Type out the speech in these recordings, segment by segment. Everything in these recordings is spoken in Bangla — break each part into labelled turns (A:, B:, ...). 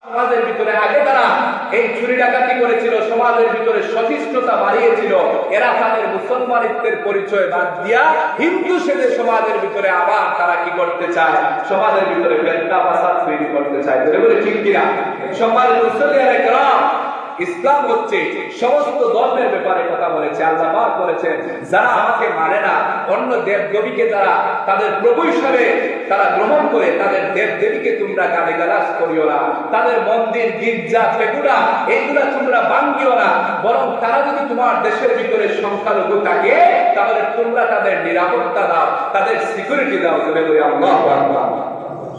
A: সমাজের ভিতরে আগে তারা এই চুরি ডাকাতি করেছিল, সমাজের ভিতরে সহিষ্ণুতা বাড়িয়েছিল। এরা তাদের মুসলমানিত্বের পরিচয় বাদ দিয়া হিন্দু সেজে সমাজের ভিতরে আবার তারা কি করতে চায়, সমাজের ভিতরে ফেতনা ফাসাদ তৈরি করতে চায়। বলে ঠিক কিনা? সমাজের মুসলিয়ানে কেরাম ইসলাম হচ্ছে সমস্ত ধর্মের ব্যাপারে কথা বলেছে। আল্লাহ পাক বলেছেন, যারা আমাকে মানে না, অন্য দেব দেবীকে যারা তাদের প্রভু হিসাবে তারা গ্রহণ করে, তাদের দেব দেবীকে তোমরা গালিগালাজ করিও না, তাদের মন্দির গির্জা পেগুড়া এইগুলা তোমরা ভাঙিও না, বরং তারা যদি তোমার দেশের ভিতরে সংখ্যালঘু থাকে তাহলে তোমরা তাদের নিরাপত্তা দাও, তাদের সিকিউরিটি দাও। আল্লাহু আকবার।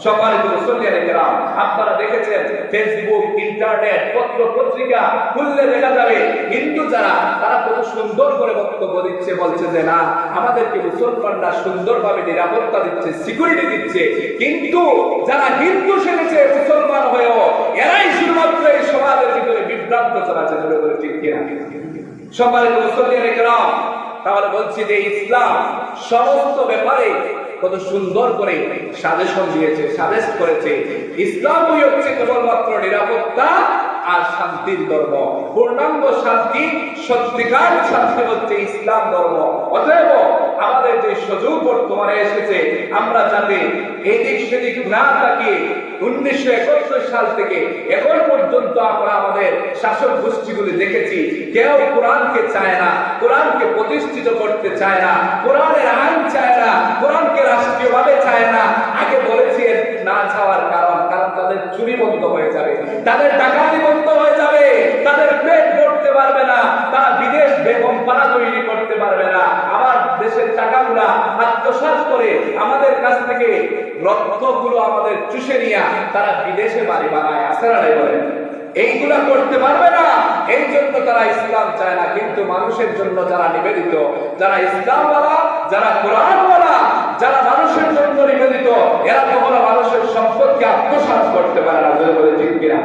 A: সম্মানিত মুসলিয়ানে কেরাম, আপনারা দেখেছেন ফেসবুক, ইন্টারনেট, পত্র পত্রিকা খুললে দেখা যাবে হিন্দু যারা তারা কত সুন্দর করে বক্তব্য দিচ্ছে, বলছে যে না আমাদেরকে মুসলমানরা সুন্দরভাবে নিরাপত্তা দিচ্ছে, সিকিউরিটি দিচ্ছে। কিন্তু যারা হিন্দু সেজেছে মুসলমান হয়েও এরাই শুধুমাত্র এই সমাজের ভিতরে বিভ্রান্ত চলাচল করে। ঠিক কিনা? সম্মানিত মুসলিয়ানে কেরাম, তাহলে বলছি যে ইসলাম সমস্ত ব্যাপারে কত সুন্দর করে সাজেশন দিয়েছে, সাজেস্ট করেছে। ইসলামই হচ্ছে কেবলমাত্র নিরাপত্তা আর শান্তির ধর্ম। পূর্ণাঙ্গ শান্তি, সত্যিকার শান্তি হচ্ছে ইসলাম ধর্ম। অতএব আমাদের যে সুযোগ বর্তমানে এসেছে, আমরা যাতে এদিক সেদিক না তাকিয়ে 1971 সাল থেকে এখন পর্যন্ত আমরা আমাদের শাসক গোষ্ঠীগুলি দেখেছি, কেউ কোরআনকে চায় না, কোরআনকে প্রতিষ্ঠিত করতে চায় না, কোরআনের আইন চায় না, কোরআনকে রাষ্ট্রীয়ভাবে চায় না। আগে বলেছি না চাওয়ার কারণ তাদের চুরি বন্ধ হয়ে যাবে, তাদের ডাকাতি বন্ধ হয়ে যাবে, তাদের পেট ভরতে পারবে না, তারা বিদেশ বেগম পাড়া তৈরি করতে পারবে না, আবার দেশের টাকাগুলা আত্মসাৎ করে আমাদের কাছ থেকে রত্নগুলো আমাদের চুষে নিয়ে তারা বিদেশে বাড়ি বানায়। আসেনা নাই বলেন? এইগুলা করতে পারবে না, এই জন্য তারা ইসলাম চায় না। কিন্তু মানুষের জন্য যারা নিবেদিত, যারা ইসলামওয়ালা, যারা কোরআনওয়ালা, যারা মানুষের জন্য নিবেদিত, এরা কখনো মানুষের সম্পদকে আত্মসাৎ করতে পারে না। বলে ঠিক কিনা?